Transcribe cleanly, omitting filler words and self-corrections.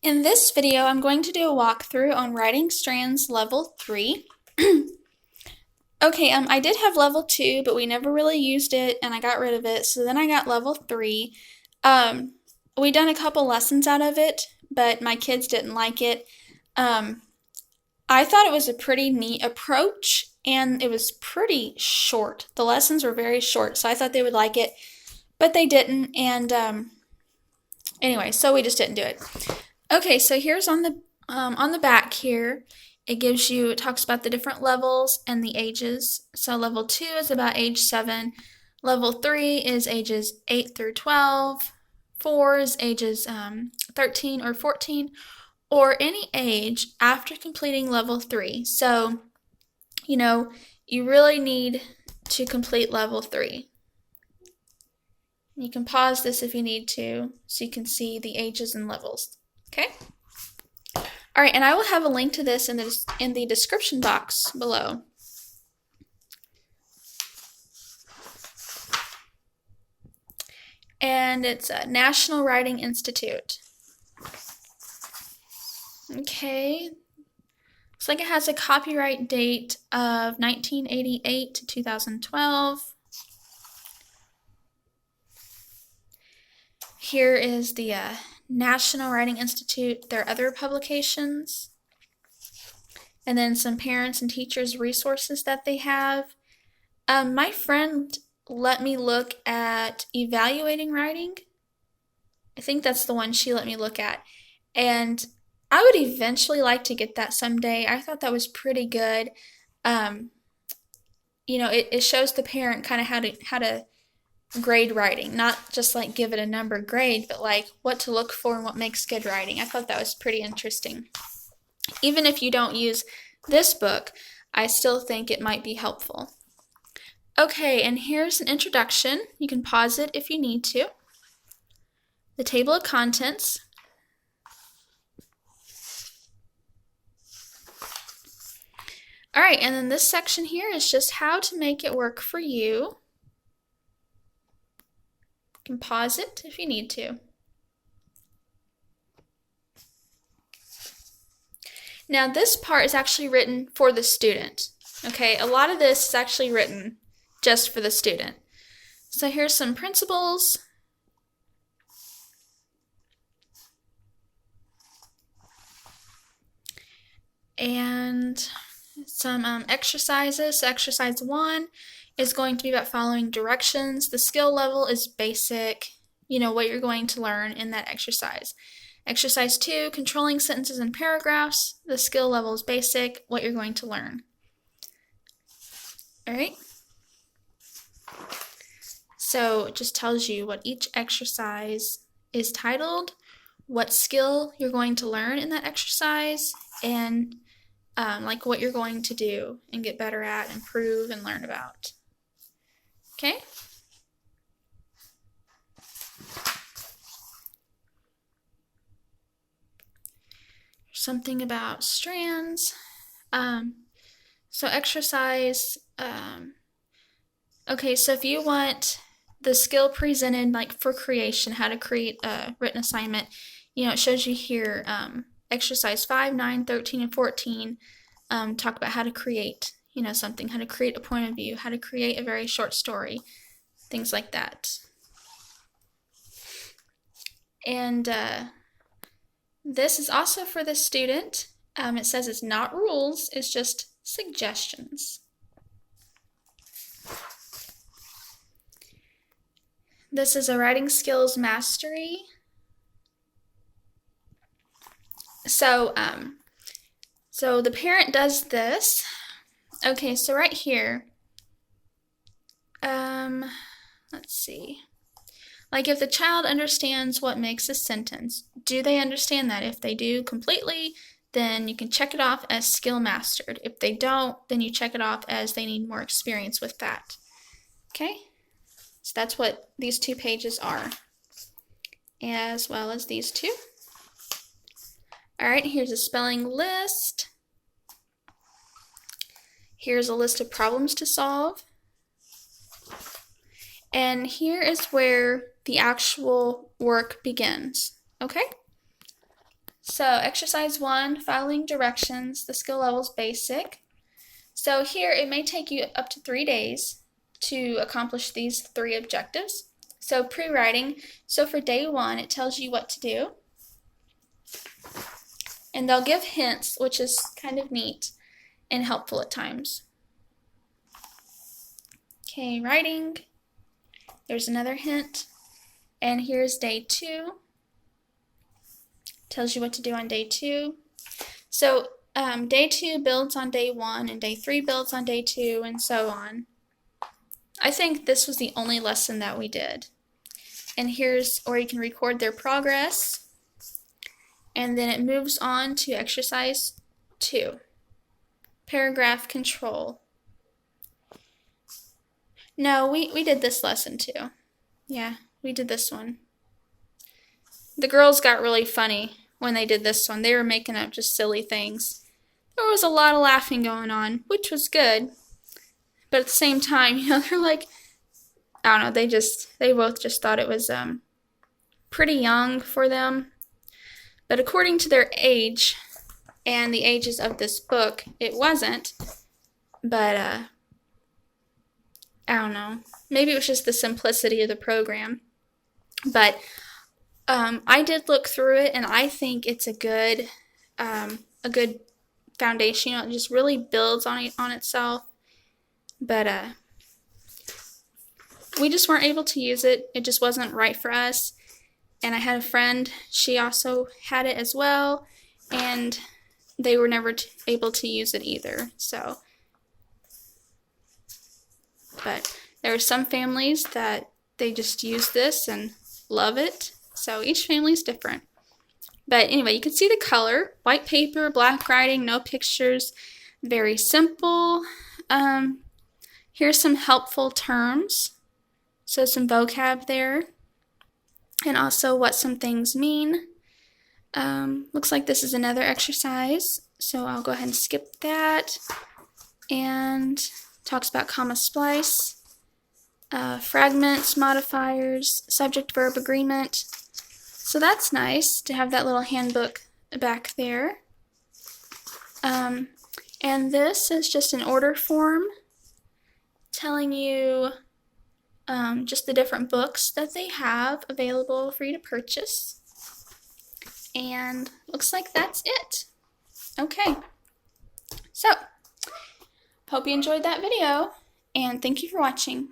In this video, I'm going to do a walkthrough on writing Strands Level 3. Okay, I did have Level 2, but we never really used it, and I got rid of it, so then I got Level 3. We done a couple lessons out of it, but my kids didn't like it. I thought it was a pretty neat approach, and it was pretty short. The lessons were very short, so I thought they would like it, but they didn't, and anyway, so we just didn't do it. Okay, so here's on the back here, it talks about the different levels and the ages. So level 2 is about age 7, level 3 is ages 8 through 12, 4 is ages 13 or 14, or any age after completing level 3. So, you really need to complete level 3. You can pause this if you need to, so you can see the ages and levels. Okay? All right, and I will have a link to this in the description box below. And it's a National Writing Institute. Okay. Looks like it has a copyright date of 1988 to 2012. Here is the National Writing Institute, their other publications, and then some parents and teachers resources that they have. My friend let me look at Evaluating Writing. I think that's the one she let me look at, and I would eventually like to get that someday. I thought that was pretty good. It shows the parent kind of how to grade writing, not just like give it a number grade, but like what to look for and what makes good writing. I thought that was pretty interesting. Even if you don't use this book, I still think it might be helpful. Okay, and here's an introduction. You can pause it if you need to. The table of contents. All right, and then this section here is just how to make it work for you. You can pause it if you need to. Now this part is actually written for the student. Okay, a lot of this is actually written just for the student. So here's some principles. And some exercises. So exercise 1 is going to be about following directions. The skill level is basic, what you're going to learn in that exercise. Exercise 2, controlling sentences and paragraphs. The skill level is basic, what you're going to learn. All right. So it just tells you what each exercise is titled, what skill you're going to learn in that exercise, and like what you're going to do and get better at, improve, and learn about. Okay? Something about strands. So exercise, okay, so if you want the skill presented like for creation, how to create a written assignment, it shows you here, exercise 5, 9, 13, and 14 talk about how to create, something, how to create a point of view, how to create a very short story, things like that. And this is also for the student. It says it's not rules, it's just suggestions. This is a writing skills mastery. So the parent does this. Okay, so right here, let's see. Like if the child understands what makes a sentence, do they understand that? If they do completely, then you can check it off as skill mastered. If they don't, then you check it off as they need more experience with that. Okay? So that's what these 2 pages are, as well as these 2. All right, here's a spelling list. Here's a list of problems to solve. And here is where the actual work begins. Okay? So exercise 1, following directions, the skill level's basic. So here it may take you up to 3 days to accomplish these 3 objectives. So pre-writing, so for day 1 it tells you what to do. And they'll give hints, which is kind of neat and helpful at times. Okay, writing, there's another hint. And here's day 2. Tells you what to do on day 2. So day 2 builds on day 1, and day 3 builds on day 2, and so on. I think this was the only lesson that we did. And here's where you can record their progress. And then it moves on to exercise 2. Paragraph control. No, we did this lesson too. Yeah, we did this one. The girls got really funny when they did this one. They were making up just silly things. There was a lot of laughing going on, which was good. But at the same time, they're like, I don't know, they both just thought it was pretty young for them. But according to their age and the ages of this book, it wasn't. But I don't know. Maybe it was just the simplicity of the program. But I did look through it, and I think it's a good foundation. It just really builds on itself. But we just weren't able to use it. It just wasn't right for us. And I had a friend, she also had it as well, and they were never able to use it either. So, but there are some families that they just use this and love it. So each family is different. But anyway, you can see the color. White paper, black writing, no pictures. Very simple. Here's some helpful terms. So some vocab there. And also what some things mean. Looks like this is another exercise. So I'll go ahead and skip that. And talks about comma splice. Fragments, modifiers, subject-verb agreement. So that's nice to have that little handbook back there. And this is just an order form telling you just the different books that they have available for you to purchase. And looks like that's it. Okay. So, hope you enjoyed that video, and thank you for watching.